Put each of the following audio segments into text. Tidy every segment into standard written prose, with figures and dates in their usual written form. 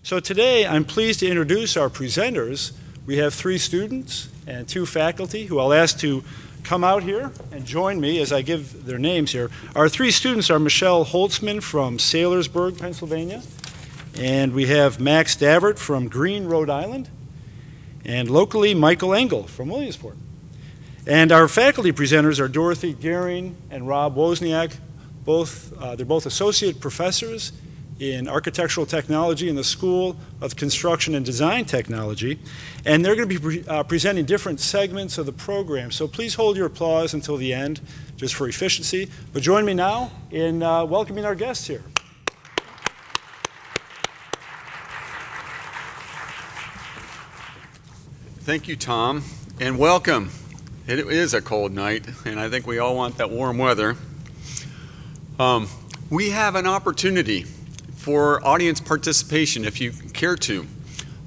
So today I'm pleased to introduce our presenters. We have 3 students and 2 faculty who I'll ask to come out here and join me as I give their names here. Our 3 students are Michelle Holtzman from Saylorsburg, Pennsylvania, and we have Max Davert from Greene, Rhode Island, and locally Michael Engel from Williamsport. And our faculty presenters are Dorothy Gehring and Rob Wozniak. They're both associate professors in architectural technology in the School of Construction and Design Technology. And they're going to be presenting different segments of the program. So please hold your applause until the end, just for efficiency. But join me now in welcoming our guests here. Thank you, Tom, and welcome. It is a cold night, and I think we all want that warm weather. We have an opportunity for audience participation if you care to.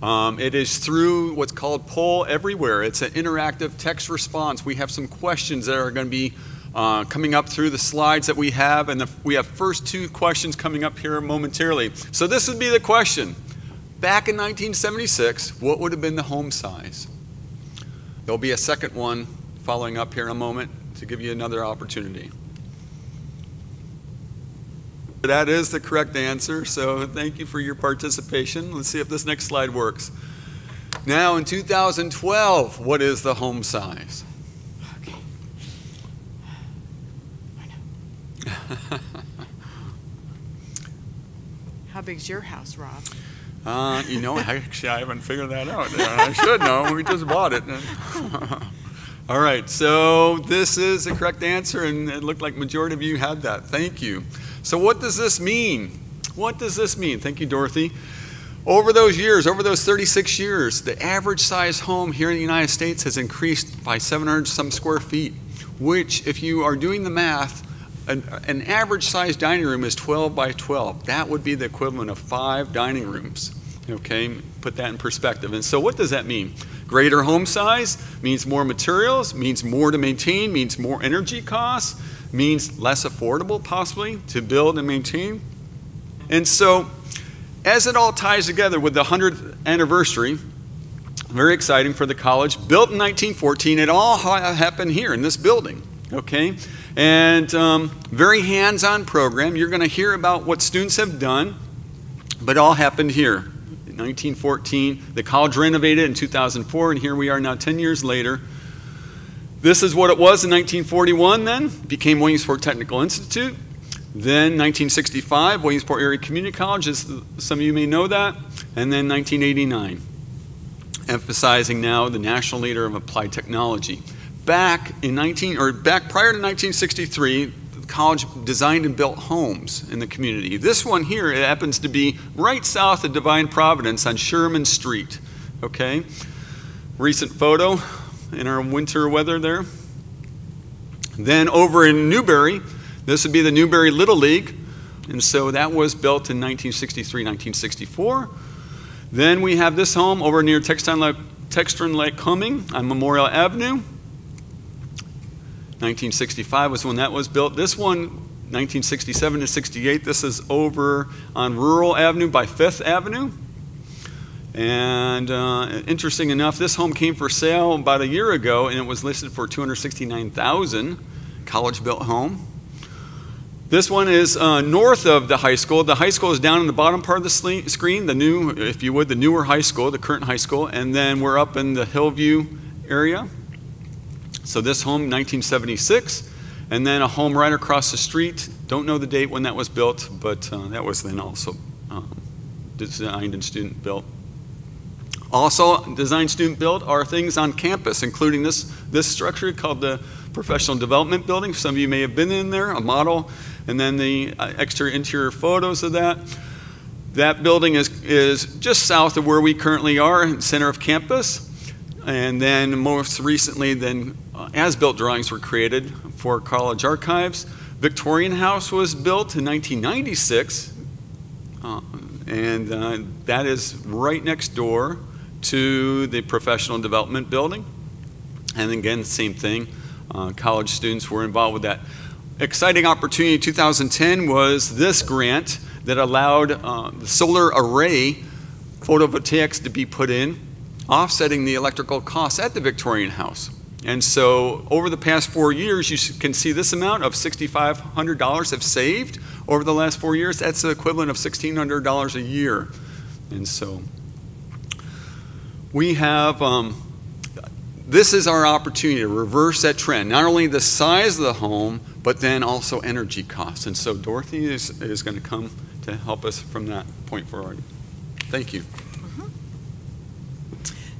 It is through what's called Poll Everywhere. It's an interactive text response. We have some questions that are going to be coming up through the slides that we have, and we have first 2 questions coming up here momentarily. So this would be the question. Back in 1976, what would have been the home size? There'll be a second one following up here in a moment to give you another opportunity. That is the correct answer, so thank you for your participation. Let's see if this next slide works. Now in 2012, what is the home size? Okay. I know. How big's your house, Rob? You know, actually, I haven't figured that out. I should know. We just bought it. All right, so this is the correct answer, and it looked like the majority of you had that. Thank you. So what does this mean? What does this mean? Thank you, Dorothy. Over those years, over those 36 years, the average size home here in the United States has increased by 700 some square feet, which, if you are doing the math, an average size dining room is 12 by 12. That would be the equivalent of 5 dining rooms. Okay, put that in perspective. And so what does that mean? Greater home size means more materials, means more to maintain, means more energy costs, means less affordable possibly to build and maintain. And so as it all ties together with the 100th anniversary, very exciting for the college, built in 1914, it all happened here in this building. Okay, and very hands-on program. You're going to hear about what students have done, but it all happened here. In 1914, the college renovated in 2004, and here we are now 10 years later. This is what it was in 1941 then. It became Williamsport Technical Institute. Then 1965, Williamsport Area Community College, as some of you may know that. And then 1989, emphasizing now the national leader of applied technology. Back prior to 1963, the college designed and built homes in the community. This one here, it happens to be right south of Divine Providence on Sherman Street. Okay, recent photo in our winter weather there. Then over in Newberry, this would be the Newberry Little League, and so that was built in 1963, 1964. Then we have this home over near Textron Lake Cumming on Memorial Avenue. 1965 was when that was built. This one, 1967 to 68, this is over on Rural Avenue by 5th Avenue. And interesting enough, this home came for sale about a year ago, and it was listed for $269,000, college-built home. This one is north of the high school. The high school is down in the bottom part of the screen, the new, if you would, the newer high school, the current high school, and then we're up in the Hillview area. So this home, 1976, and then a home right across the street. Don't know the date when that was built, but that was then also designed and student built. Also, designed student built are things on campus, including this structure called the Professional Development Building. Some of you may have been in there, a model, and then the exterior-interior photos of that. That building is just south of where we currently are, in the center of campus. And then most recently, as-built drawings were created for college archives. Victorian House was built in 1996, and that is right next door to the Professional Development Building. And again, same thing, college students were involved with that. Exciting opportunity in 2010 was this grant that allowed the solar array photovoltaics to be put in, offsetting the electrical costs at the Victorian House. And so over the past 4 years, you can see this amount of $6,500 have saved over the last 4 years. That's the equivalent of $1,600 a year. And so we have, this is our opportunity to reverse that trend, not only the size of the home, but then also energy costs. And so Dorothy is going to come to help us from that point forward. Thank you.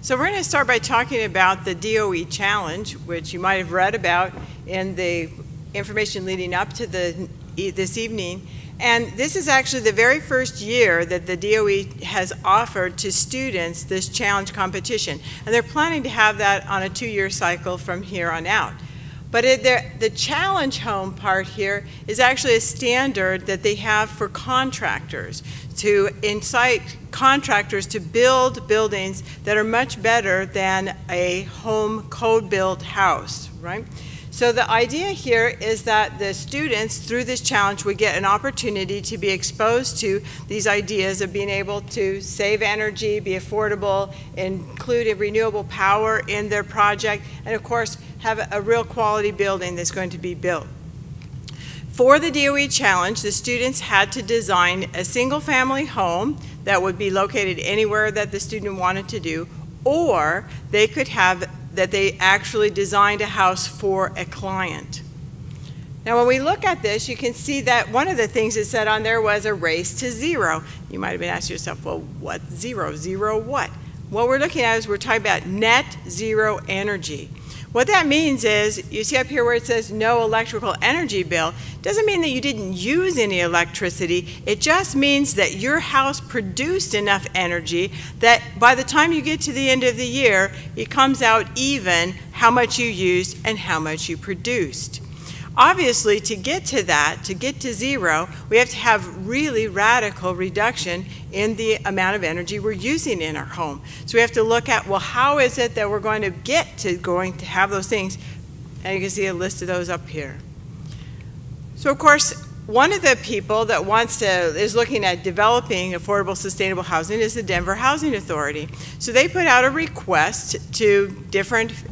So we're going to start by talking about the DOE Challenge, which you might have read about in the information leading up to this evening. And this is actually the very first year that the DOE has offered to students this challenge competition. And they're planning to have that on a 2-year cycle from here on out. But the challenge home part here is actually a standard that they have for contractors to incite contractors to build buildings that are much better than a home code-built house, right? So the idea here is that the students, through this challenge, would get an opportunity to be exposed to these ideas of being able to save energy, be affordable, include renewable power in their project, and of course, have a real quality building that's going to be built. For the DOE Challenge, the students had to design a single-family home that would be located anywhere that the student wanted to do, or they could have that they actually designed a house for a client. Now, when we look at this, you can see that one of the things it said on there was a race to zero. You might have been asking yourself, well, what zero? Zero what? What we're looking at is we're talking about net zero energy. What that means is, you see up here where it says no electrical energy bill, doesn't mean that you didn't use any electricity. It just means that your house produced enough energy that by the time you get to the end of the year, it comes out even how much you used and how much you produced. Obviously, to get to that, to get to zero, we have to have really radical reduction in the amount of energy we're using in our home. So we have to look at, well, how is it that we're going to have those things? And you can see a list of those up here. So of course, one of the people that is looking at developing affordable, sustainable housing is the Denver Housing Authority. So they put out a request to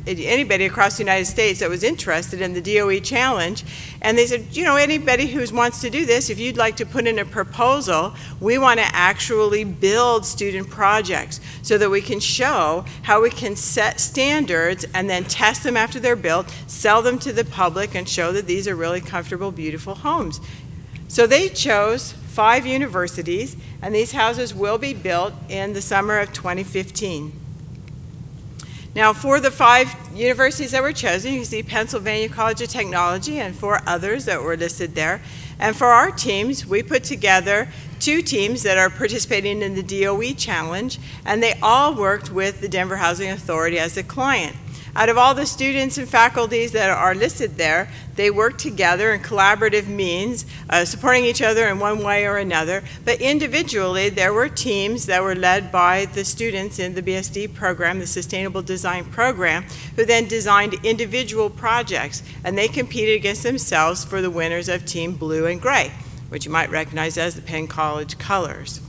anybody across the United States that was interested in the DOE Challenge. And they said, you know, anybody who wants to do this, if you'd like to put in a proposal, we want to actually build student projects so that we can show how we can set standards and then test them after they're built, sell them to the public, and show that these are really comfortable, beautiful homes. So they chose 5 universities, and these houses will be built in the summer of 2015. Now, for the 5 universities that were chosen, you can see Pennsylvania College of Technology and 4 others that were listed there. And for our teams, we put together 2 teams that are participating in the DOE Challenge, and they all worked with the Denver Housing Authority as a client. Out of all the students and faculties that are listed there, they work together in collaborative means, supporting each other in one way or another. But individually, there were teams that were led by the students in the BSD program, the Sustainable Design Program, who then designed individual projects. And they competed against themselves for the winners of Team Blue and Gray, which you might recognize as the Penn College colors.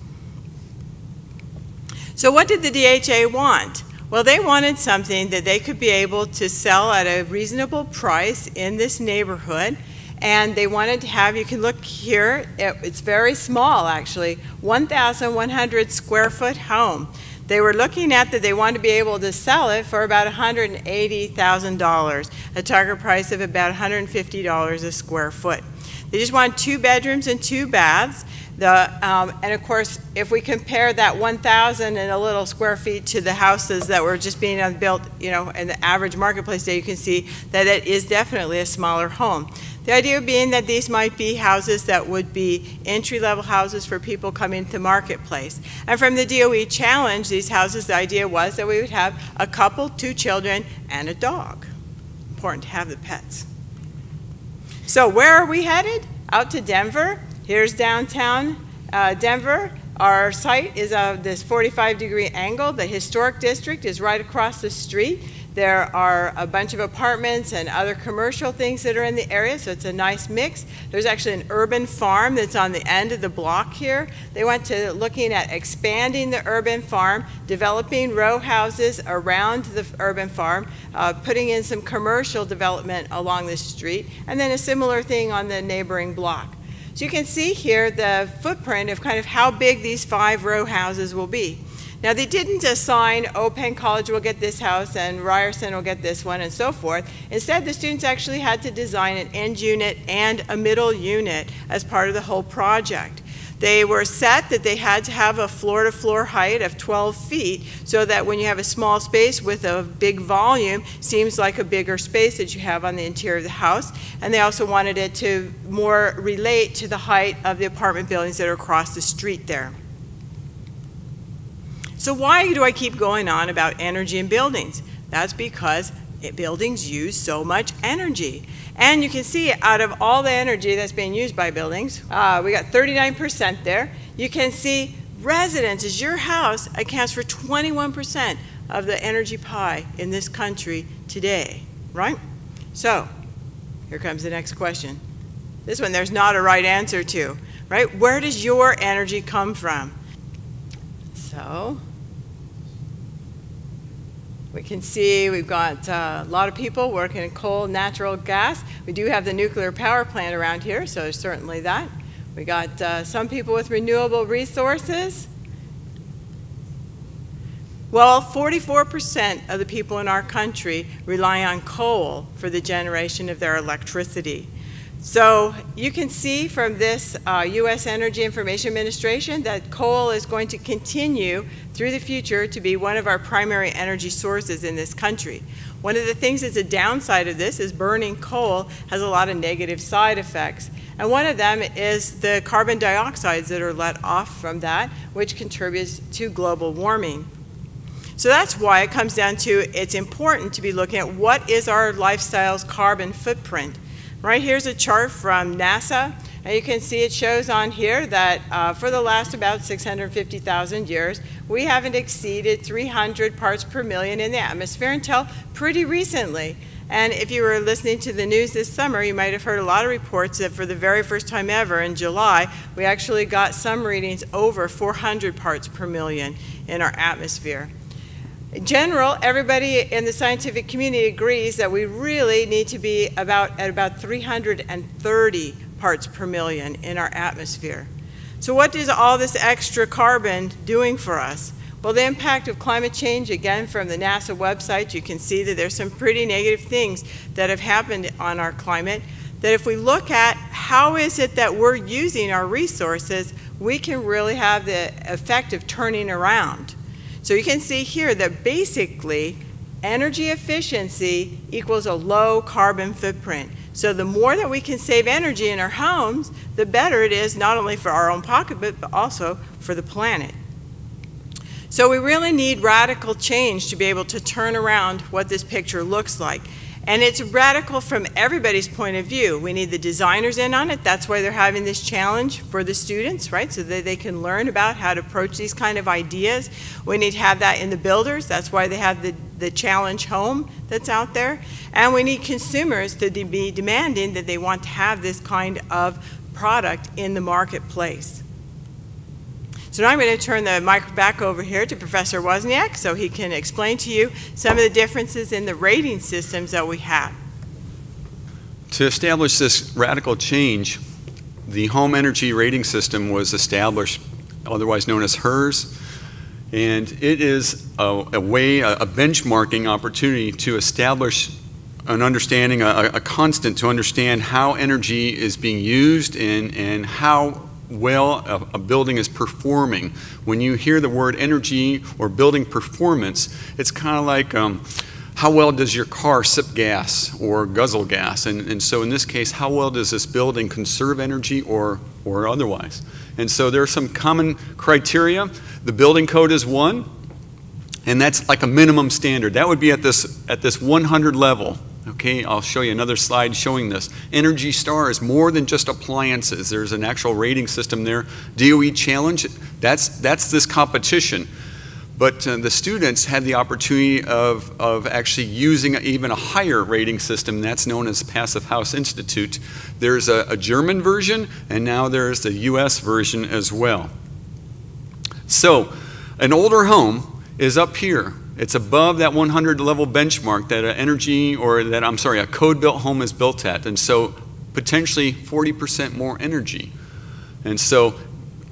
So what did the DHA want? Well, they wanted something that they could be able to sell at a reasonable price in this neighborhood, and they wanted to have, you can look here, it's very small actually, 1,100 square foot home. They were looking at that they wanted to be able to sell it for about $180,000, a target price of about $150 a square foot. They just wanted 2 bedrooms and 2 baths. And of course, if we compare that 1,000 and a little square feet to the houses that were just being built, you know, in the average marketplace there, you can see that it is definitely a smaller home. The idea being that these might be houses that would be entry-level houses for people coming to the marketplace. And from the DOE Challenge, these houses, the idea was that we would have a couple, 2 children, and a dog. Important to have the pets. So where are we headed? Out to Denver. Here's downtown Denver. Our site is this 45-degree angle. The historic district is right across the street. There are a bunch of apartments and other commercial things that are in the area, so it's a nice mix. There's actually an urban farm that's on the end of the block here. They went to looking at expanding the urban farm, developing row houses around the urban farm, putting in some commercial development along the street, and then a similar thing on the neighboring block. So you can see here the footprint of kind of how big these 5 row houses will be. Now, they didn't assign, oh, Penn College will get this house and Ryerson will get this one and so forth. Instead, the students actually had to design an end unit and a middle unit as part of the whole project. They were set that they had to have a floor-to-floor height of 12 feet so that when you have a small space with a big volume, seems like a bigger space that you have on the interior of the house. And they also wanted it to more relate to the height of the apartment buildings that are across the street there. So why do I keep going on about energy in buildings? That's because buildings use so much energy. And you can see out of all the energy that's being used by buildings, we got 39% there. You can see residences, your house accounts for 21% of the energy pie in this country today, right? So here comes the next question. This one there's not a right answer to, right? Where does your energy come from? So we can see we've got a lot of people working in coal, natural gas. We do have the nuclear power plant around here, so there's certainly that. We got some people with renewable resources. Well, 44% of the people in our country rely on coal for the generation of their electricity. So you can see from this U.S. Energy Information Administration that coal is going to continue through the future to be one of our primary energy sources in this country. One of the things that's a downside of this is burning coal has a lot of negative side effects. And one of them is the carbon dioxides that are let off from that, which contributes to global warming. So that's why it comes down to it's important to be looking at what is our lifestyle's carbon footprint. Right here's a chart from NASA, and you can see it shows on here that for the last about 650,000 years, we haven't exceeded 300 parts per million in the atmosphere until pretty recently. And if you were listening to the news this summer, you might have heard a lot of reports that for the very first time ever in July, we actually got some readings over 400 parts per million in our atmosphere. In general, everybody in the scientific community agrees that we really need to be at about 330 parts per million in our atmosphere. So what is all this extra carbon doing for us? Well, the impact of climate change, again, from the NASA website, you can see that there's some pretty negative things that have happened on our climate, that if we look at how is it that we're using our resources, we can really have the effect of turning around. So you can see here that basically energy efficiency equals a low carbon footprint. So the more that we can save energy in our homes, the better it is not only for our own pocketbook, but also for the planet. So we really need radical change to be able to turn around what this picture looks like. And it's radical from everybody's point of view. We need the designers in on it. That's why they're having this challenge for the students, right? So that they can learn about how to approach these kind of ideas. We need to have that in the builders. That's why they have the challenge home that's out there. And we need consumers to be demanding that they want to have this kind of product in the marketplace. So now I'm going to turn the mic back over here to Professor Wozniak so he can explain to you some of the differences in the rating systems that we have. To establish this radical change, the home energy rating system was established, otherwise known as HERS, and it is a benchmarking opportunity to establish an understanding, a constant to understand how energy is being used and how well a building is performing. When you hear the word energy or building performance, it's kind of like how well does your car sip gas or guzzle gas? And so in this case, how well does this building conserve energy or otherwise? And so there are some common criteria. The building code is one, and that's like a minimum standard. That would be at this 100 level. Okay, I'll show you another slide showing this. Energy Star is more than just appliances. There's an actual rating system there. DOE Challenge, that's this competition. But the students had the opportunity of actually using even a higher rating system that's known as Passive House Institute. There's a German version, and now there's the US version as well. So an older home is up here. It's above that 100 level benchmark that a code-built home is built at, and so potentially 40% more energy. And so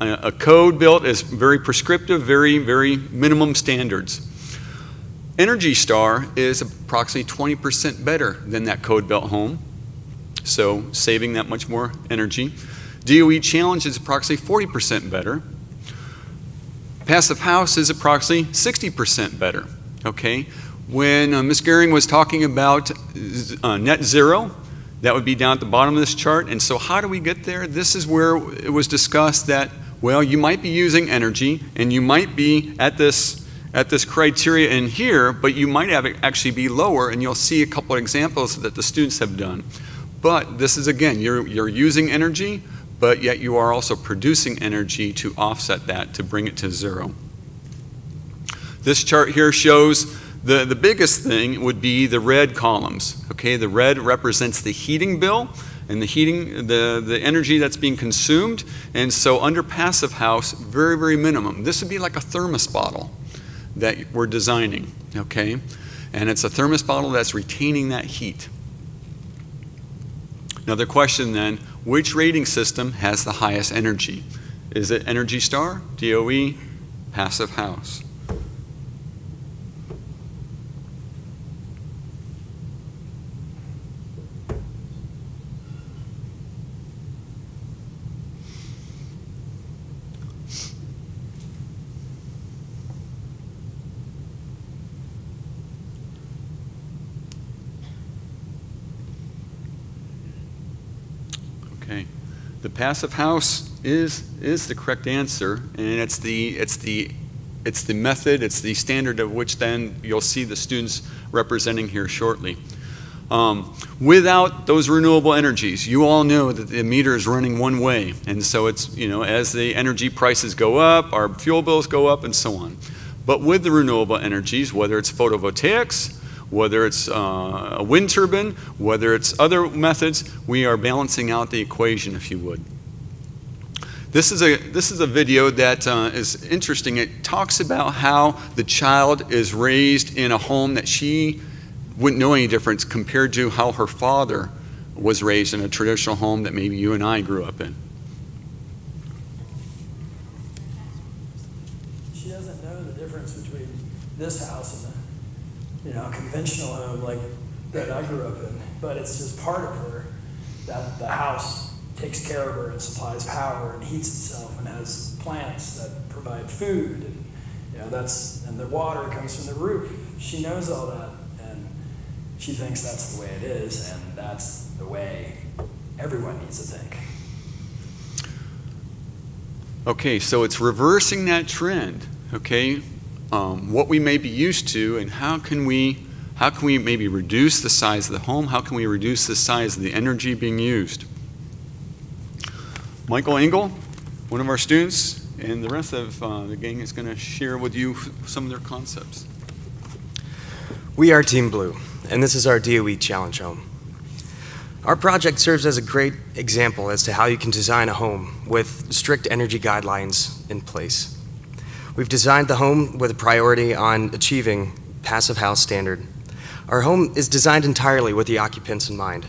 a code built is very prescriptive, very, very minimum standards. Energy Star is approximately 20% better than that code built home, so saving that much more energy. DOE Challenge is approximately 40% better. Passive House is approximately 60% better, okay? When Ms. Gehring was talking about net zero, that would be down at the bottom of this chart. And so how do we get there? This is where it was discussed that, well, you might be using energy and you might be at this criteria in here, but you might have it actually be lower, and you'll see a couple of examples that the students have done. But this is, again, you're using energy, but yet you are also producing energy to offset that, to bring it to zero. This chart here shows the biggest thing would be the red columns. Okay, the red represents the heating bill and the energy that's being consumed. And so under Passive House, very, very minimum. This would be like a thermos bottle that we're designing, okay? And it's a thermos bottle that's retaining that heat. Another question then, which rating system has the highest energy? Is it Energy Star, DOE, Passive House? Okay, the Passive House is the correct answer, and it's the method, it's the standard of which then you'll see the students representing here shortly. Without those renewable energies, you all know that the meter is running one way, and so it's, you know, as the energy prices go up, our fuel bills go up, and so on. But with the renewable energies, whether it's photovoltaics, whether it's a wind turbine, whether it's other methods, we are balancing out the equation, if you would. This is a video that is interesting. It talks about how the child is raised in a home that she wouldn't know any difference compared to how her father was raised in a traditional home that maybe you and I grew up in. She doesn't know the difference between this house and a conventional home like that I grew up in, but it's just part of her that the house takes care of her and supplies power and heats itself and has plants that provide food, and and the water comes from the roof. She knows all that, and she thinks that's the way it is, and that's the way everyone needs to think. Okay, so it's reversing that trend, okay? What we may be used to, and how can we maybe reduce the size of the home? How can we reduce the size of the energy being used? Michael Engel, one of our students, and the rest of the gang is going to share with you some of their concepts. We are Team Blue, and this is our DOE Challenge home. Our project serves as a great example as to how you can design a home with strict energy guidelines in place. We've designed the home with a priority on achieving Passive House standard. Our home is designed entirely with the occupants in mind.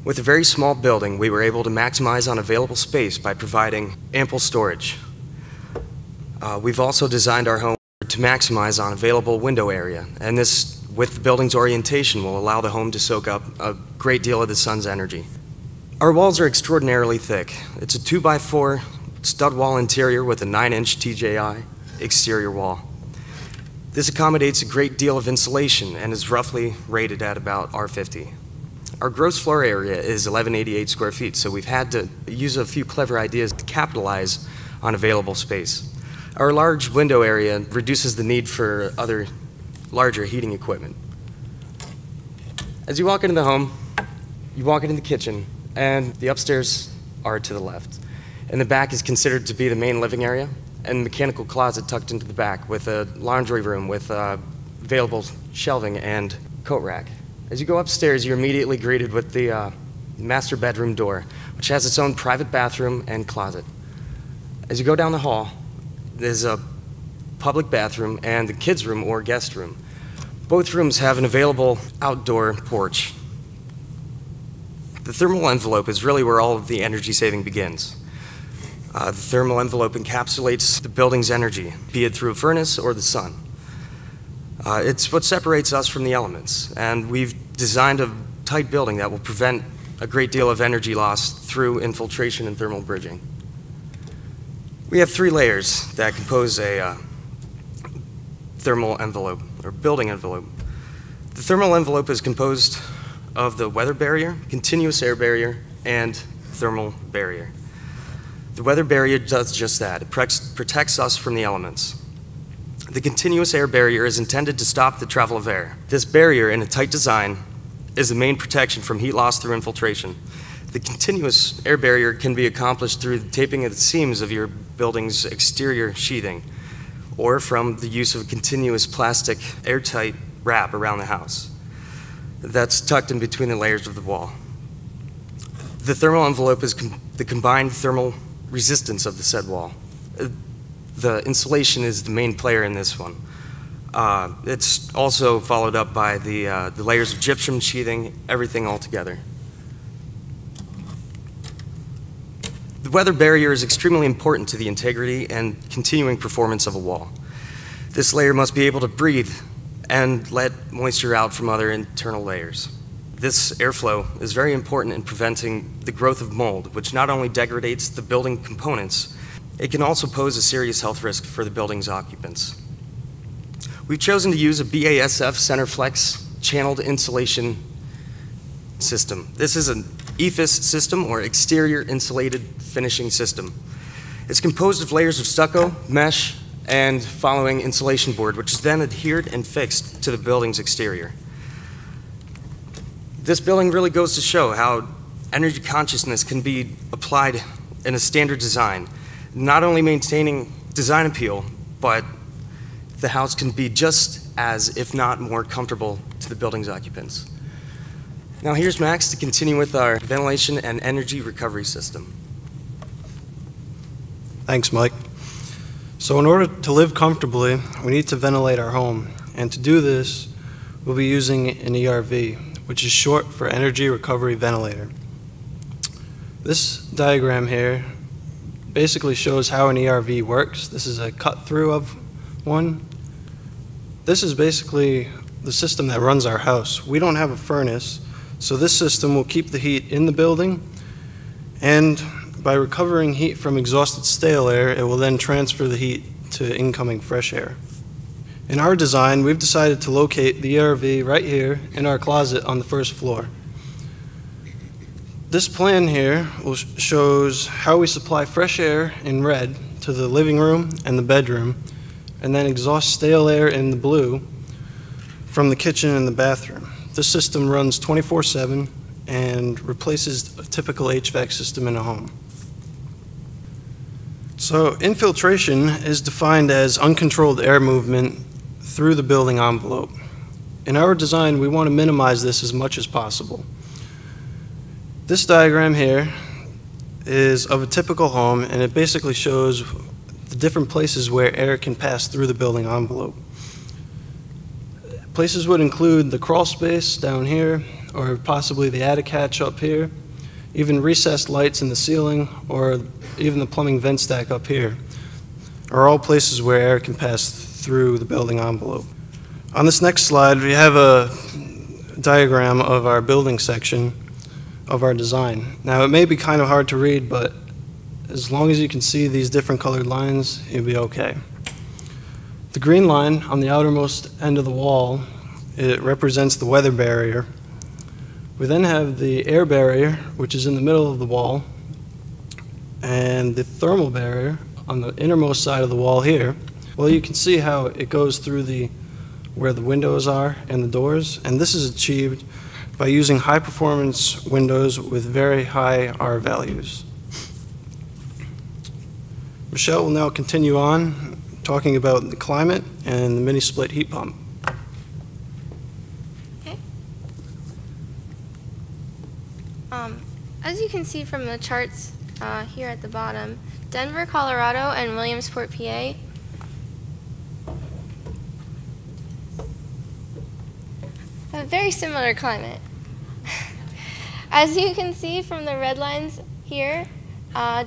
With a very small building, we were able to maximize on available space by providing ample storage. We've also designed our home to maximize on available window area, and this, with the building's orientation, will allow the home to soak up a great deal of the sun's energy. Our walls are extraordinarily thick. It's a 2x4 stud wall interior with a 9-inch TJI exterior wall. This accommodates a great deal of insulation and is roughly rated at about R50. Our gross floor area is 1188 square feet, so we've had to use a few clever ideas to capitalize on available space. Our large window area reduces the need for other larger heating equipment. As you walk into the home, you walk into the kitchen, and the upstairs are to the left. And the back is considered to be the main living area, and mechanical closet tucked into the back with a laundry room with available shelving and coat rack. As you go upstairs, you're immediately greeted with the master bedroom door, which has its own private bathroom and closet. As you go down the hall, there's a public bathroom and the kids' room or guest room. Both rooms have an available outdoor porch. The thermal envelope is really where all of the energy saving begins. The thermal envelope encapsulates the building's energy, be it through a furnace or the sun. It's what separates us from the elements, and we've designed a tight building that will prevent a great deal of energy loss through infiltration and thermal bridging. We have 3 layers that compose a thermal envelope, or building envelope. The thermal envelope is composed of the weather barrier, continuous air barrier, and thermal barrier. The weather barrier does just that. It protects us from the elements. The continuous air barrier is intended to stop the travel of air. This barrier, in a tight design, is the main protection from heat loss through infiltration. The continuous air barrier can be accomplished through the taping of the seams of your building's exterior sheathing, or from the use of a continuous plastic airtight wrap around the house that's tucked in between the layers of the wall. The thermal envelope is the combined thermal resistance of the said wall. The insulation is the main player in this one. It's also followed up by the layers of gypsum sheathing, everything all together. The weather barrier is extremely important to the integrity and continuing performance of a wall. This layer must be able to breathe and let moisture out from other internal layers. This airflow is very important in preventing the growth of mold, which not only degrades the building components, it can also pose a serious health risk for the building's occupants. We've chosen to use a BASF Centerflex channeled insulation system. This is an EIFS system, or exterior insulated finishing system. It's composed of layers of stucco, mesh, and following insulation board, which is then adhered and fixed to the building's exterior. This building really goes to show how energy consciousness can be applied in a standard design, not only maintaining design appeal, but the house can be just as, if not more, comfortable to the building's occupants. Now here's Max to continue with our ventilation and energy recovery system. Thanks, Mike. So in order to live comfortably, we need to ventilate our home. And to do this, we'll be using an ERV, which is short for Energy Recovery Ventilator. This diagram here basically shows how an ERV works. This is a cut through of one. This is basically the system that runs our house. We don't have a furnace, so this system will keep the heat in the building, and by recovering heat from exhausted stale air, it will then transfer the heat to incoming fresh air. In our design, we've decided to locate the ERV right here in our closet on the first floor. This plan here shows how we supply fresh air in red to the living room and the bedroom, and then exhaust stale air in the blue from the kitchen and the bathroom. This system runs 24/7 and replaces a typical HVAC system in a home. So infiltration is defined as uncontrolled air movement through the building envelope. In our design, we want to minimize this as much as possible. This diagram here is of a typical home, and it basically shows the different places where air can pass through the building envelope. Places would include the crawl space down here, or possibly the attic hatch up here, even recessed lights in the ceiling, or even the plumbing vent stack up here, are all places where air can pass through the building envelope. On this next slide, we have a diagram of our building section of our design. Now, it may be kind of hard to read, but as long as you can see these different colored lines, you'll be okay. The green line on the outermost end of the wall, it represents the weather barrier. We then have the air barrier, which is in the middle of the wall, and the thermal barrier on the innermost side of the wall here. Well, you can see how it goes through where the windows are and the doors, and this is achieved by using high-performance windows with very high R values. Michelle will now continue on talking about the climate and the mini split heat pump. Okay. As you can see from the charts here at the bottom, Denver, Colorado, and Williamsport, PA have a very similar climate. As you can see from the red lines here,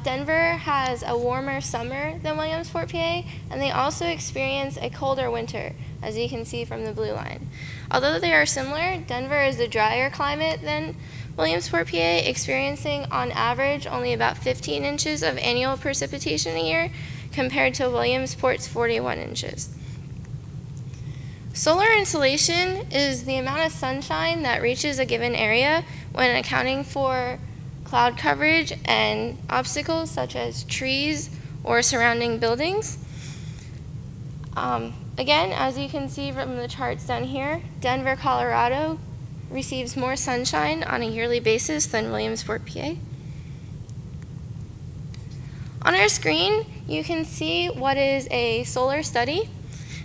Denver has a warmer summer than Williamsport, PA, and they also experience a colder winter, as you can see from the blue line. Although they are similar, Denver is a drier climate than Williamsport, PA, experiencing on average only about 15 inches of annual precipitation a year, compared to Williamsport's 41 inches. Solar insolation is the amount of sunshine that reaches a given area when accounting for cloud coverage and obstacles such as trees or surrounding buildings. Again, as you can see from the charts down here, Denver, Colorado receives more sunshine on a yearly basis than Williamsport, PA. On our screen, you can see what is a solar study.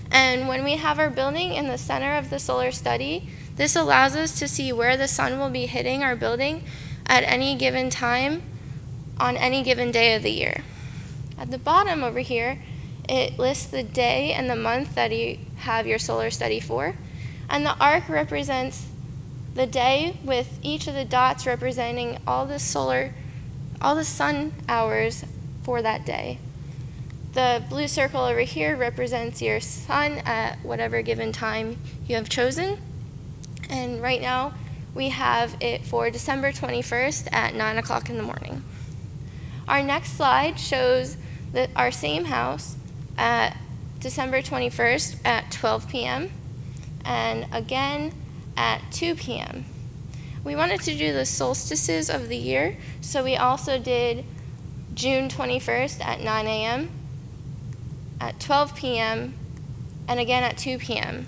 And when we have our building in the center of the solar study, this allows us to see where the sun will be hitting our building at any given time on any given day of the year. At the bottom over here, it lists the day and the month that you have your solar study for. And the arc represents the day with each of the dots representing all the sun hours for that day. The blue circle over here represents your sun at whatever given time you have chosen. And right now, we have it for December 21st at 9 o'clock in the morning. Our next slide shows our same house at December 21st at 12 p.m. and again at 2 p.m. We wanted to do the solstices of the year, so we also did June 21st at 9 a.m., at 12 p.m., and again at 2 p.m.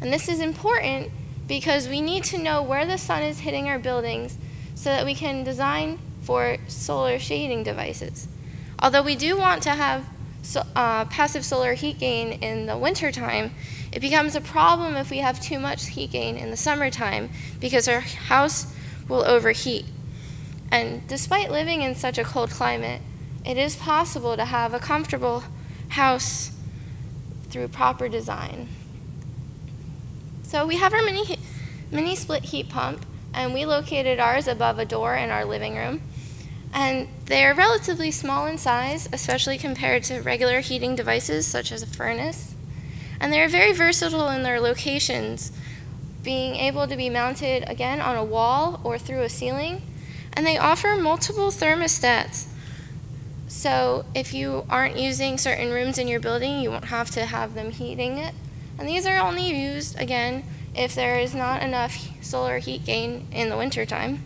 And this is important because we need to know where the sun is hitting our buildings so that we can design for solar shading devices. Although we do want to have passive solar heat gain in the wintertime, it becomes a problem if we have too much heat gain in the summertime because our house will overheat. And despite living in such a cold climate, it is possible to have a comfortable house through proper design. So we have our mini split heat pump, and we located ours above a door in our living room. And they're relatively small in size, especially compared to regular heating devices such as a furnace. And they're very versatile in their locations, being able to be mounted again on a wall or through a ceiling. And they offer multiple thermostats. So if you aren't using certain rooms in your building, you won't have to have them heating it. And these are only used, again, if there is not enough solar heat gain in the wintertime.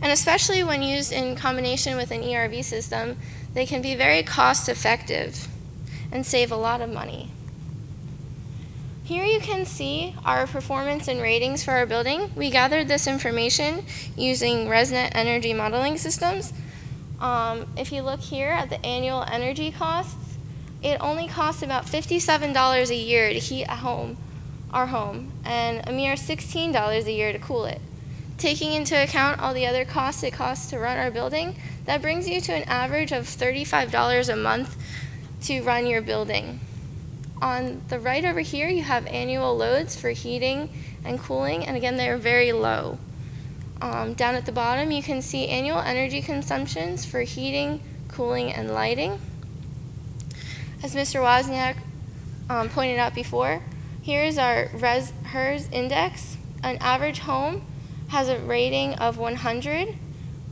And especially when used in combination with an ERV system, they can be very cost effective and save a lot of money. Here you can see our performance and ratings for our building. We gathered this information using ResNet energy modeling systems. If you look here at the annual energy costs, it only costs about $57 a year to heat our home, and a mere $16 a year to cool it. Taking into account all the other costs it costs to run our building, that brings you to an average of $35 a month to run your building. On the right over here, you have annual loads for heating and cooling, and again, they're very low. Down at the bottom, you can see annual energy consumptions for heating, cooling, and lighting. As Mr. Wozniak pointed out before, here's our HERS index. An average home has a rating of 100,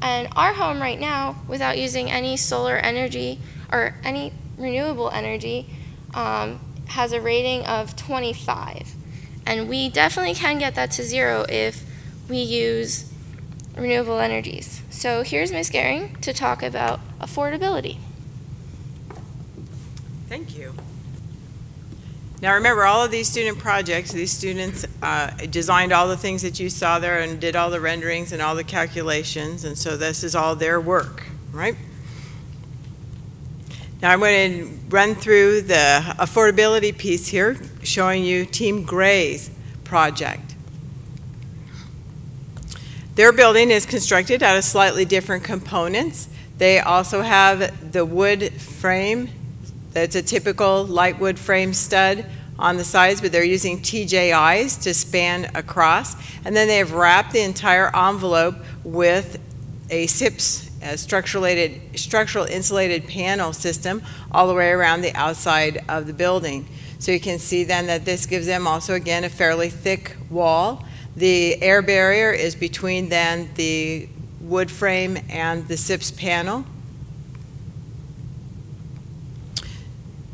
and our home right now, without using any solar energy or any renewable energy, has a rating of 25. And we definitely can get that to 0 if we use renewable energies. So here's Ms. Gehring to talk about affordability. Thank you. Now remember, all of these student projects, these students designed all the things that you saw there and did all the renderings and all the calculations, and so this is all their work, right? Now I'm going to run through the affordability piece here, showing you Team Gray's project. Their building is constructed out of slightly different components. They also have the wood frame. That's a typical light wood frame stud on the sides, but they're using TJIs to span across. And then they have wrapped the entire envelope with a SIPS, a structural insulated panel system all the way around the outside of the building. So you can see then that this gives them also, again, a fairly thick wall. The air barrier is between then the wood frame and the SIPS panel.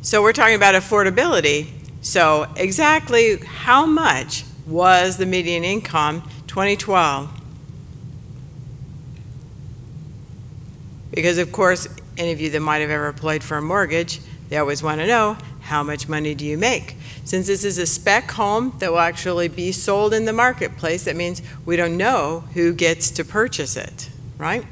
So we're talking about affordability. So exactly how much was the median income 2012? Because of course, any of you that might have ever applied for a mortgage, they always want to know, how much money do you make? Since this is a spec home that will actually be sold in the marketplace, that means we don't know who gets to purchase it, right?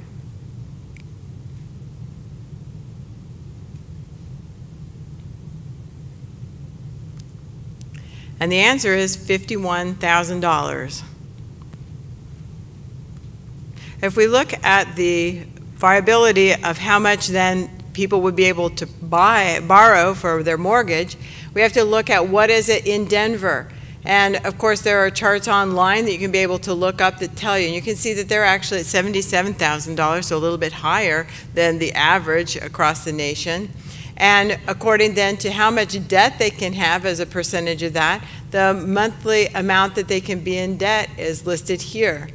And the answer is $51,000. If we look at the viability of how much then people would be able to borrow for their mortgage, we have to look at what is it in Denver. And of course there are charts online that you can be able to look up that tell you. And you can see that they're actually at $77,000, so a little bit higher than the average across the nation. And according then to how much debt they can have as a percentage of that, the monthly amount that they can be in debt is listed here.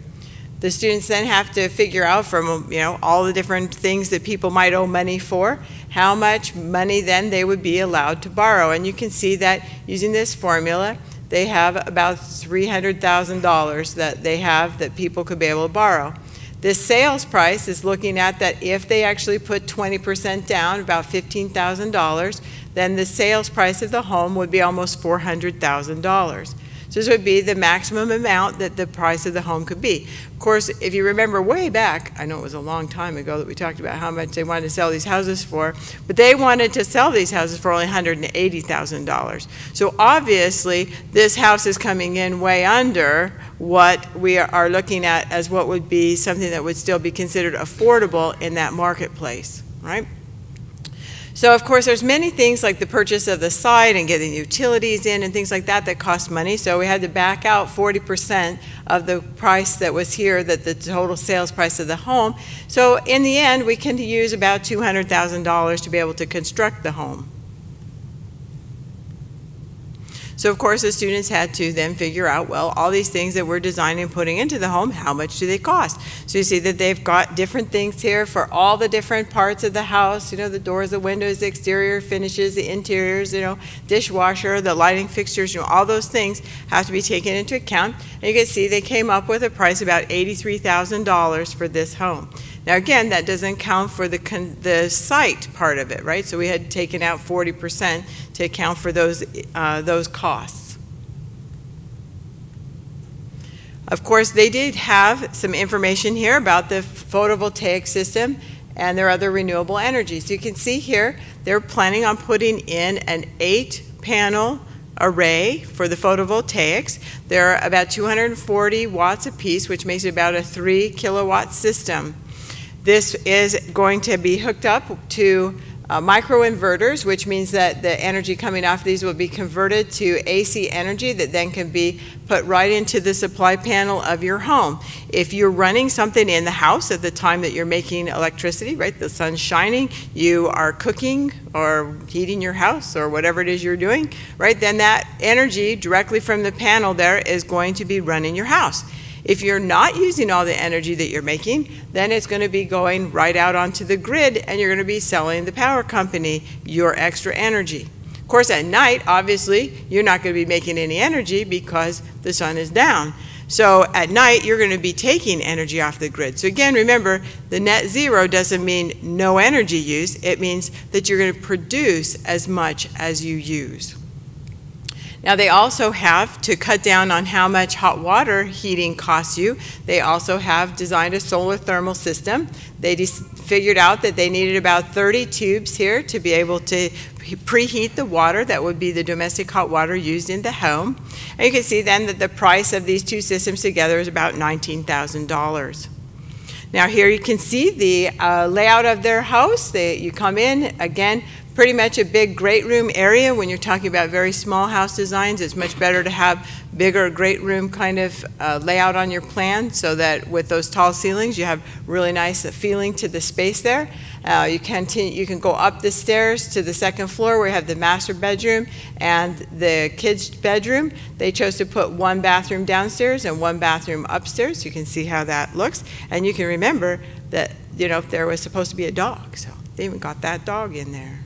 The students then have to figure out from, you know, all the different things that people might owe money for, how much money then they would be allowed to borrow. And you can see that using this formula, they have about $300,000 that they have that people could be able to borrow. This sales price is looking at that if they actually put 20% down, about $15,000, then the sales price of the home would be almost $400,000. So this would be the maximum amount that the price of the home could be. Of course, if you remember way back, I know it was a long time ago that we talked about how much they wanted to sell these houses for, but they wanted to sell these houses for only $180,000. So obviously, this house is coming in way under what we are looking at as what would be something that would still be considered affordable in that marketplace, right? So of course there's many things like the purchase of the site and getting utilities in and things like that that cost money. So we had to back out 40% of the price that was here, that the total sales price of the home. So in the end we can use about $200,000 to be able to construct the home. So of course the students had to then figure out, well, all these things that we're designing and putting into the home, how much do they cost? So you see that they've got different things here for all the different parts of the house, you know, the doors, the windows, the exterior finishes, the interiors, you know, dishwasher, the lighting fixtures, you know, all those things have to be taken into account. And you can see they came up with a price about $83,000 for this home. Now again, that doesn't count for the site part of it, right? So we had taken out 40% to account for those costs. Of course, they did have some information here about the photovoltaic system and their other renewable energy. So you can see here, they're planning on putting in an 8-panel array for the photovoltaics. They're about 240 watts apiece, which makes it about a 3-kilowatt system. This is going to be hooked up to microinverters, which means that the energy coming off these will be converted to AC energy that then can be put right into the supply panel of your home. If you're running something in the house at the time that you're making electricity, right, the sun's shining, you are cooking or heating your house or whatever it is you're doing, right, then that energy directly from the panel there is going to be running your house. If you're not using all the energy that you're making, then it's going to be going right out onto the grid and you're going to be selling the power company your extra energy. Of course, at night, obviously, you're not going to be making any energy because the sun is down. So at night, you're going to be taking energy off the grid. So again, remember, the net zero doesn't mean no energy use. It means that you're going to produce as much as you use. Now they also have, to cut down on how much hot water heating costs you, they also have designed a solar thermal system. They figured out that they needed about 30 tubes here to be able to preheat the water that would be the domestic hot water used in the home. And you can see then that the price of these two systems together is about $19,000. Now here you can see the layout of their house. You come in, again, pretty much a big great room area. When you're talking about very small house designs, it's much better to have bigger great room kind of layout on your plan, so that with those tall ceilings you have really nice feeling to the space there. You can go up the stairs to the second floor where you have the master bedroom and the kids' bedroom. They chose to put one bathroom downstairs and one bathroom upstairs. You can see how that looks, and you can remember that, you know, there was supposed to be a dog, so they even got that dog in there.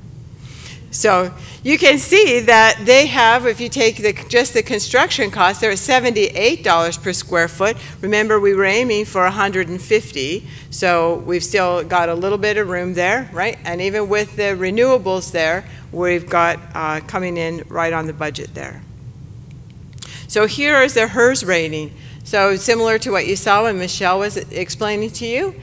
So you can see that they have, if you take just the construction cost, they're at $78 per square foot. Remember, we were aiming for $150, so we've still got a little bit of room there, right? And even with the renewables there, we've got coming in right on the budget there. So here is the HERS rating. So similar to what you saw when Michelle was explaining to you,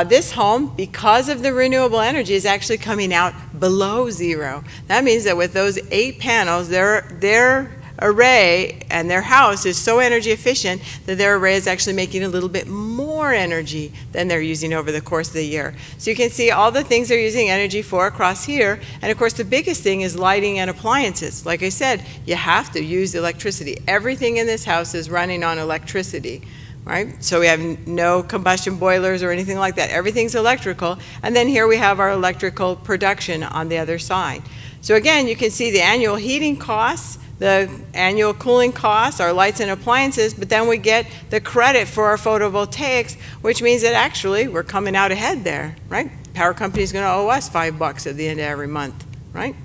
this home, because of the renewable energy, is actually coming out below 0. That means that with those 8 panels, their array and their house is so energy efficient that their array is actually making a little bit more energy than they're using over the course of the year. So you can see all the things they're using energy for across here. And of course, the biggest thing is lighting and appliances. Like I said, you have to use electricity. Everything in this house is running on electricity. Right? So we have no combustion boilers or anything like that. Everything's electrical. And then here we have our electrical production on the other side. So again, you can see the annual heating costs, the annual cooling costs, our lights and appliances, but then we get the credit for our photovoltaics, which means that actually we're coming out ahead there, right? Power company's going to owe us $5 at the end of every month, right?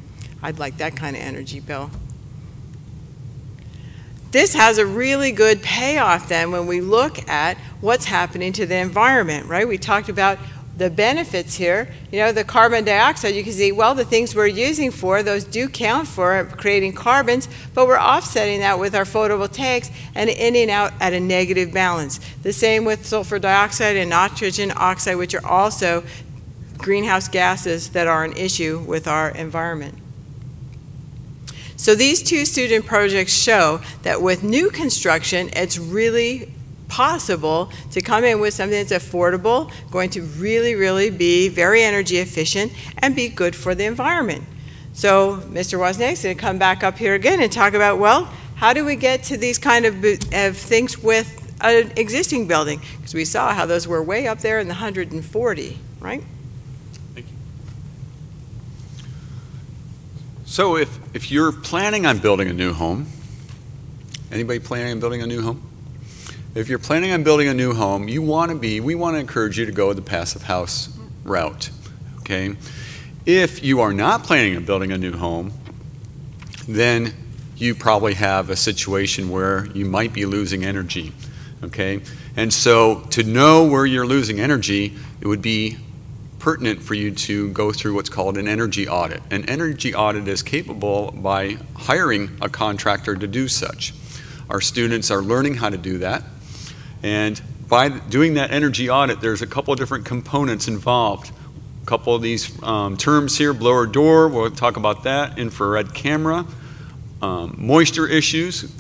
I'd like that kind of energy bill. This has a really good payoff then when we look at what's happening to the environment, right? We talked about the benefits here. You know, the carbon dioxide, you can see, well, the things we're using for, those do count for creating carbons, but we're offsetting that with our photovoltaics and ending out at a negative balance. The same with sulfur dioxide and nitrogen oxide, which are also greenhouse gases that are an issue with our environment. So these two student projects show that with new construction, it's really possible to come in with something that's affordable, going to really, really be very energy efficient and be good for the environment. So Mr. Wozniak's going to come back up here again and talk about, well, how do we get to these kind of things with an existing building? Because we saw how those were way up there in the 140, right? So if you're planning on building a new home, anybody planning on building a new home? If you're planning on building a new home, we want to encourage you to go the passive house route, okay? If you are not planning on building a new home, then you probably have a situation where you might be losing energy, okay? And so to know where you're losing energy, it would be pertinent for you to go through what's called an energy audit. An energy audit is capable by hiring a contractor to do such. Our students are learning how to do that, and by doing that energy audit, there's a couple of different components involved. A couple of these terms here: blower door, we'll talk about that, infrared camera, moisture issues,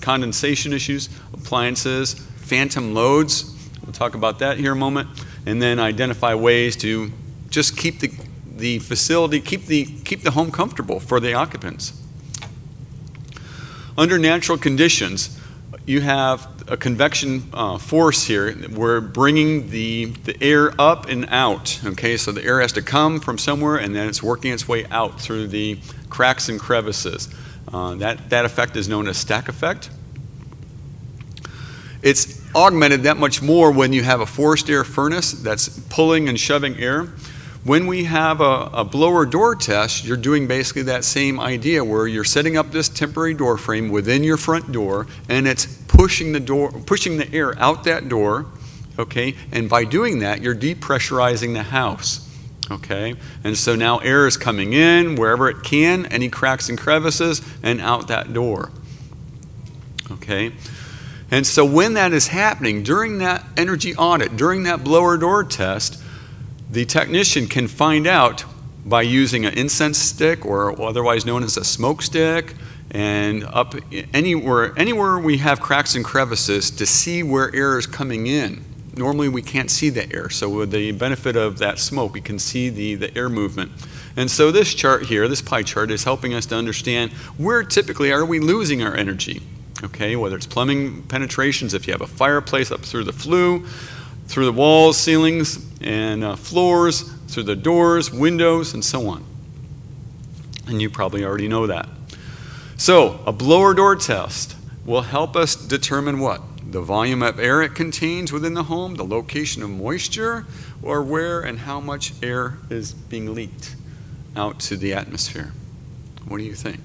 condensation issues, appliances, phantom loads, we'll talk about that here in a moment, and then identify ways to just keep the facility, keep the home comfortable for the occupants. Under natural conditions, you have a convection force here. We're bringing the air up and out, okay? So the air has to come from somewhere and then it's working its way out through the cracks and crevices. That effect is known as stack effect. It's augmented that much more when you have a forced air furnace that's pulling and shoving air. When we have a blower door test, you're doing basically that same idea where you're setting up this temporary door frame within your front door and it's pushing the air out that door, okay? And by doing that, you're depressurizing the house, okay? And so now air is coming in wherever it can, any cracks and crevices, and out that door, okay? And so when that is happening, during that energy audit, during that blower door test, the technician can find out by using an incense stick, or otherwise known as a smoke stick, and up anywhere we have cracks and crevices, to see where air is coming in. Normally we can't see the air, so with the benefit of that smoke, we can see the air movement. And so this chart here, this pie chart, is helping us to understand where typically are we losing our energy. Okay, whether it's plumbing penetrations, if you have a fireplace up through the flue, through the walls, ceilings, and floors, through the doors, windows, and so on. And you probably already know that. So a blower door test will help us determine what? The volume of air it contains within the home, the location of moisture, or where and how much air is being leaked out to the atmosphere. What do you think?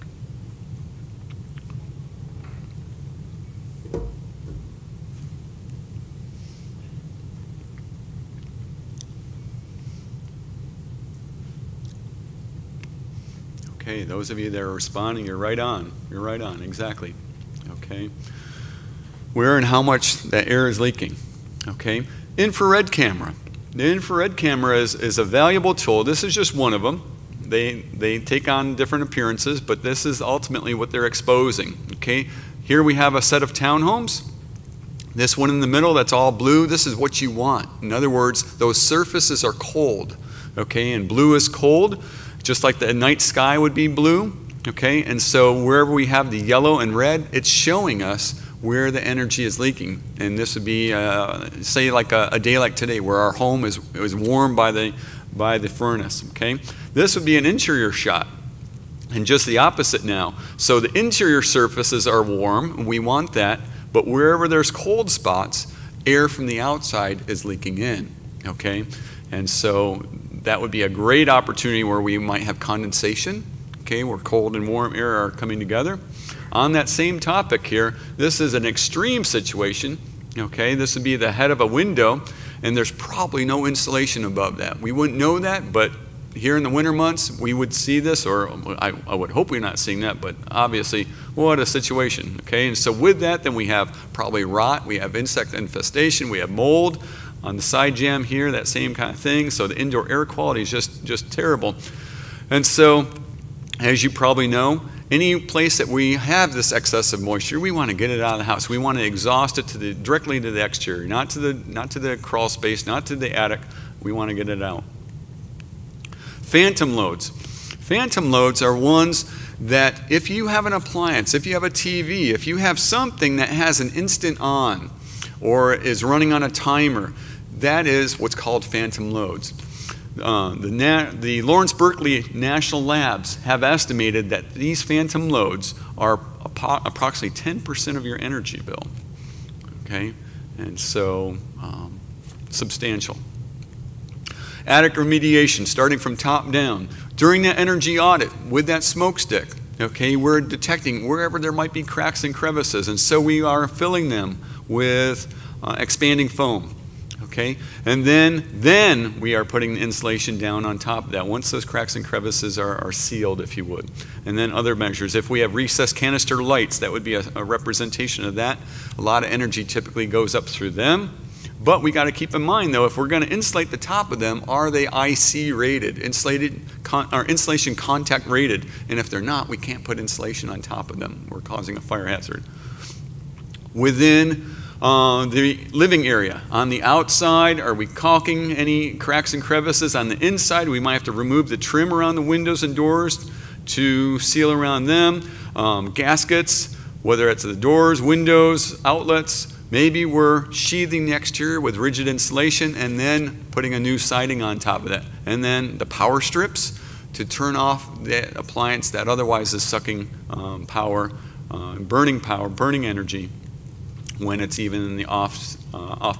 Okay, those of you that are responding, you're right on. You're right on, exactly. Okay. Where and how much the air is leaking. Okay. Infrared camera. The infrared camera is a valuable tool. This is just one of them. They take on different appearances, but this is ultimately what they're exposing. Okay. Here we have a set of townhomes. This one in the middle, that's all blue, this is what you want. In other words, those surfaces are cold. Okay, and blue is cold, just like the night sky would be blue. Okay, and so wherever we have the yellow and red, it's showing us where the energy is leaking. And this would be, say, like a day like today, where our home is warmed by the furnace. Okay, this would be an interior shot, and just the opposite now. So the interior surfaces are warm, and we want that, but wherever there's cold spots, air from the outside is leaking in. Okay, and so that would be a great opportunity where we might have condensation. Okay, where cold and warm air are coming together. On that same topic here, this is an extreme situation. Okay, this would be the head of a window, and there's probably no insulation above that. We wouldn't know that, but here in the winter months, we would see this, or I would hope we're not seeing that, but obviously, what a situation. Okay, and so with that, then we have probably rot, we have insect infestation, we have mold. On the side jamb here, that same kind of thing. So the indoor air quality is just terrible. And so, as you probably know, any place that we have this excessive moisture, we want to get it out of the house. We want to exhaust it directly to the exterior, not to the crawl space, not to the attic. We want to get it out. Phantom loads. Phantom loads are ones that if you have an appliance, if you have a TV, if you have something that has an instant on or is running on a timer, that is what's called phantom loads. The Lawrence Berkeley National Labs have estimated that these phantom loads are approximately 10% of your energy bill. Okay, and so substantial. Attic remediation, starting from top down. During that energy audit with that smoke stick, okay, we're detecting wherever there might be cracks and crevices, and so we are filling them with expanding foam. Okay, and then we are putting the insulation down on top of that once those cracks and crevices are sealed, if you would. And then other measures. If we have recessed canister lights, that would be a representation of that. A lot of energy typically goes up through them. But we got to keep in mind, though, if we're going to insulate the top of them, are they IC rated, insulation contact rated? And if they're not, we can't put insulation on top of them. We're causing a fire hazard. Within the living area, on the outside, are we caulking any cracks and crevices? On the inside, we might have to remove the trim around the windows and doors to seal around them. Gaskets, whether it's the doors, windows, outlets. Maybe we're sheathing the exterior with rigid insulation and then putting a new siding on top of that. And then the power strips to turn off the appliance that otherwise is sucking power, burning energy when it's even in the off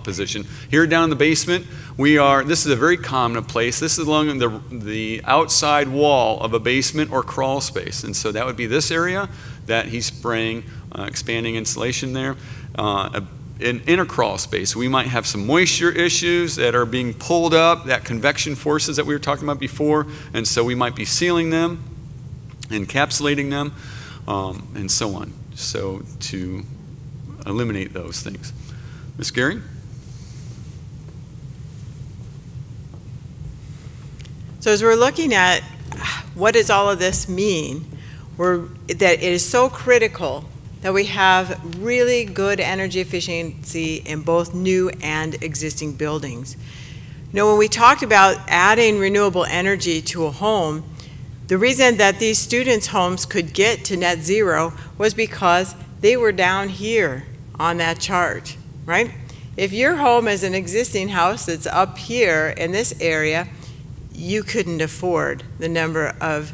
position. Here down in the basement, this is a very common place. This is along the outside wall of a basement or crawl space. And so that would be this area that he's spraying, expanding insulation there. In a crawl space, we might have some moisture issues that are being pulled up, that convection forces that we were talking about before, and so we might be sealing them, encapsulating them, and so on. So to eliminate those things. Ms. Gary? So as we're looking at what does all of this mean, that it is so critical that we have really good energy efficiency in both new and existing buildings. You know, when we talked about adding renewable energy to a home, the reason that these students' homes could get to net zero was because they were down here on that chart, right? If your home is an existing house that's up here in this area, you couldn't afford the number of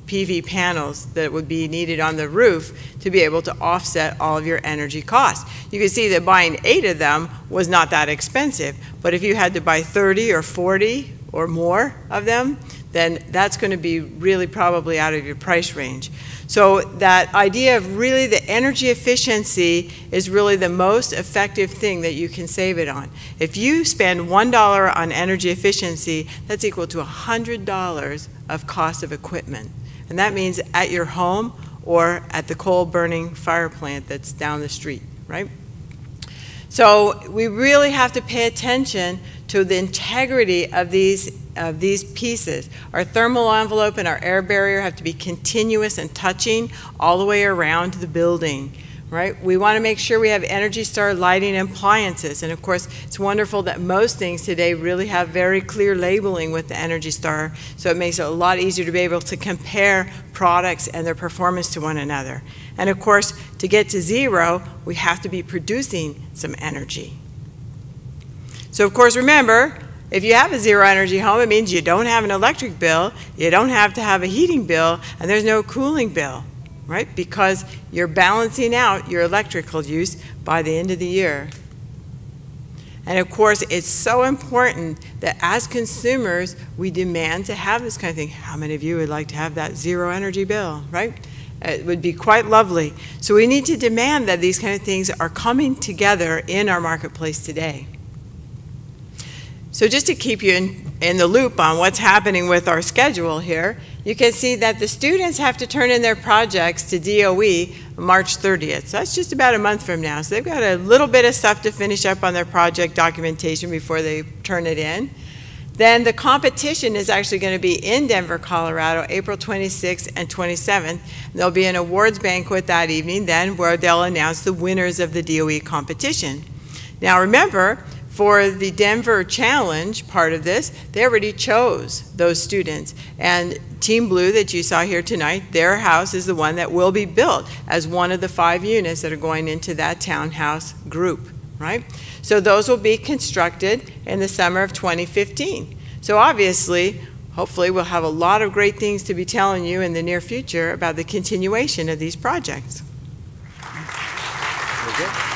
PV panels that would be needed on the roof to be able to offset all of your energy costs. You can see that buying 8 of them was not that expensive, but if you had to buy 30 or 40 or more of them, then that's going to be really probably out of your price range. So that idea of really the energy efficiency is really the most effective thing that you can save it on. If you spend $1 on energy efficiency, that's equal to $100 of cost of equipment. And that means at your home or at the coal burning fire plant that's down the street, right? So we really have to pay attention to the integrity of these pieces. Our thermal envelope and our air barrier have to be continuous and touching all the way around the building, right? We want to make sure we have Energy Star lighting and appliances. And of course, it's wonderful that most things today really have very clear labeling with the Energy Star, so it makes it a lot easier to be able to compare products and their performance to one another. And of course, to get to zero, we have to be producing some energy. So of course, remember, if you have a zero energy home, it means you don't have an electric bill, you don't have to have a heating bill, and there's no cooling bill, right? Because you're balancing out your electrical use by the end of the year. And of course, it's so important that as consumers, we demand to have this kind of thing. How many of you would like to have that zero energy bill, right? It would be quite lovely. So we need to demand that these kind of things are coming together in our marketplace today. So just to keep you in the loop on what's happening with our schedule here, you can see that the students have to turn in their projects to DOE March 30th. So that's just about a month from now. So they've got a little bit of stuff to finish up on their project documentation before they turn it in. Then the competition is actually going to be in Denver, Colorado, April 26th and 27th. There'll be an awards banquet that evening then where they'll announce the winners of the DOE competition. Now remember, for the Denver Challenge part of this, they already chose those students. And Team Blue that you saw here tonight, their house is the one that will be built as one of the 5 units that are going into that townhouse group, right? So those will be constructed in the summer of 2015. So obviously, hopefully we'll have a lot of great things to be telling you in the near future about the continuation of these projects. Okay.